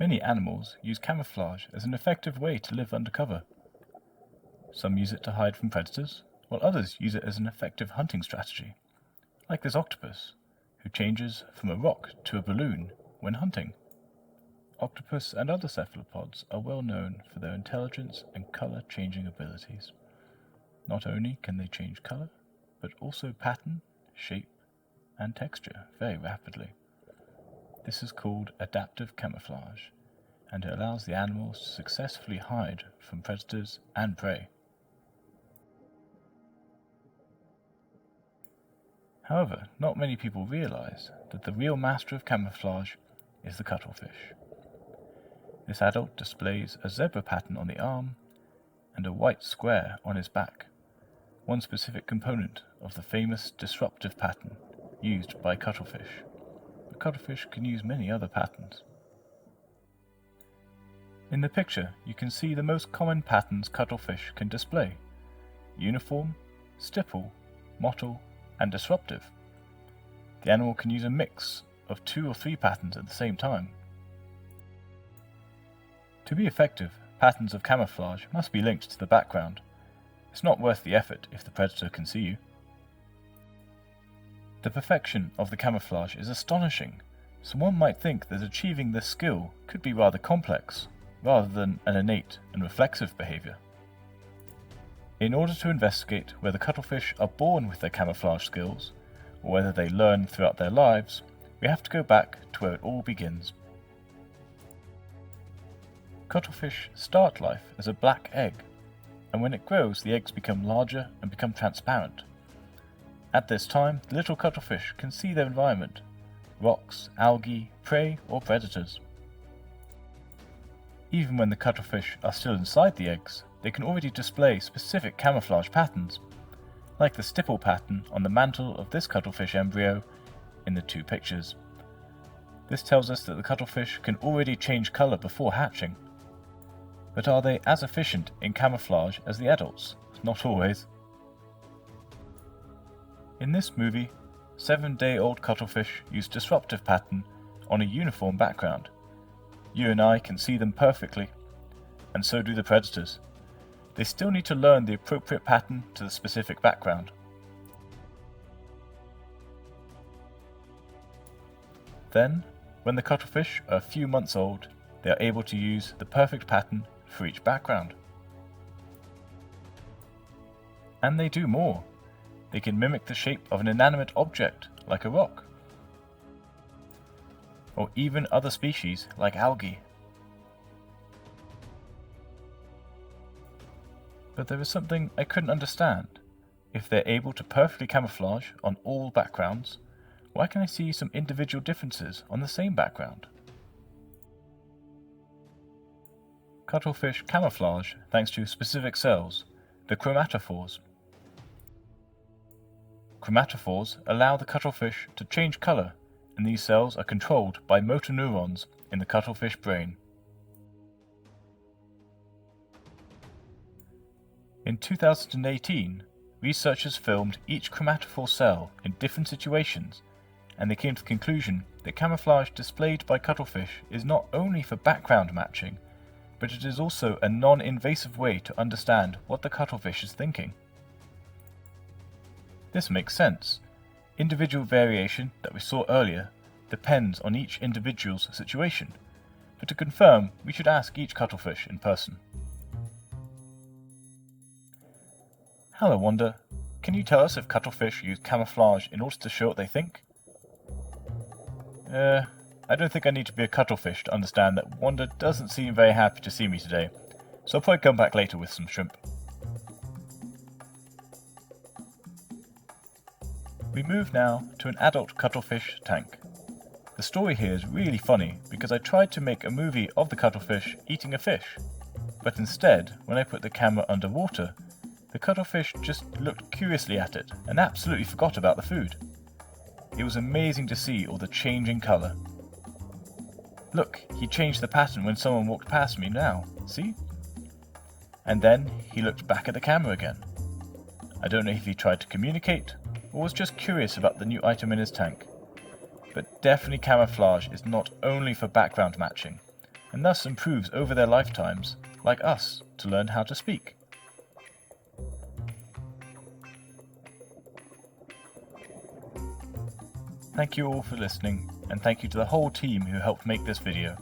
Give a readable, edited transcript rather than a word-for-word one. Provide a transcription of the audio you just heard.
Many animals use camouflage as an effective way to live undercover. Some use it to hide from predators, while others use it as an effective hunting strategy, like this octopus, who changes from a rock to a balloon when hunting. Octopus and other cephalopods are well known for their intelligence and color-changing abilities. Not only can they change color, but also pattern, shape, and texture very rapidly. This is called adaptive camouflage, and it allows the animals to successfully hide from predators and prey. However, not many people realize that the real master of camouflage is the cuttlefish. This adult displays a zebra pattern on the arm and a white square on his back, one specific component of the famous disruptive pattern used by cuttlefish. But cuttlefish can use many other patterns. In the picture, you can see the most common patterns cuttlefish can display: uniform, stipple, mottle, and disruptive. The animal can use a mix of 2 or 3 patterns at the same time. To be effective, patterns of camouflage must be linked to the background. It's not worth the effort if the predator can see you. The perfection of the camouflage is astonishing, so one might think that achieving this skill could be rather complex, rather than an innate and reflexive behavior. In order to investigate whether cuttlefish are born with their camouflage skills, or whether they learn throughout their lives, we have to go back to where it all begins. Cuttlefish start life as a black egg, and when it grows the eggs become larger and become transparent. At this time, the little cuttlefish can see their environment: rocks, algae, prey, or predators. Even when the cuttlefish are still inside the eggs, they can already display specific camouflage patterns, like the stipple pattern on the mantle of this cuttlefish embryo in the 2 pictures. This tells us that the cuttlefish can already change color before hatching. But are they as efficient in camouflage as the adults? Not always. In this movie, 7-day-old cuttlefish use disruptive pattern on a uniform background. You and I can see them perfectly, and so do the predators. They still need to learn the appropriate pattern to the specific background. Then, when the cuttlefish are a few months old, they are able to use the perfect pattern for each background. And they do more. They can mimic the shape of an inanimate object, like a rock, or even other species, like algae. But there is something I couldn't understand. If they're able to perfectly camouflage on all backgrounds, why can I see some individual differences on the same background? Cuttlefish camouflage thanks to specific cells, the chromatophores. Chromatophores allow the cuttlefish to change color, and these cells are controlled by motor neurons in the cuttlefish brain. In 2018, researchers filmed each chromatophore cell in different situations, and they came to the conclusion that camouflage displayed by cuttlefish is not only for background matching, but it is also a non-invasive way to understand what the cuttlefish is thinking. This makes sense. Individual variation that we saw earlier depends on each individual's situation, but to confirm, we should ask each cuttlefish in person. Hello, Wanda. Can you tell us if cuttlefish use camouflage in order to show what they think? I don't think I need to be a cuttlefish to understand that Wanda doesn't seem very happy to see me today, so I'll probably come back later with some shrimp. We move now to an adult cuttlefish tank. The story here is really funny because I tried to make a movie of the cuttlefish eating a fish, but instead, when I put the camera underwater, the cuttlefish just looked curiously at it and absolutely forgot about the food. It was amazing to see all the change in colour. Look, he changed the pattern when someone walked past me now, see? And then he looked back at the camera again. I don't know if he tried to communicate or was just curious about the new item in his tank. But definitely camouflage is not only for background matching, and thus improves over their lifetimes, like us, to learn how to speak. Thank you all for listening, and thank you to the whole team who helped make this video.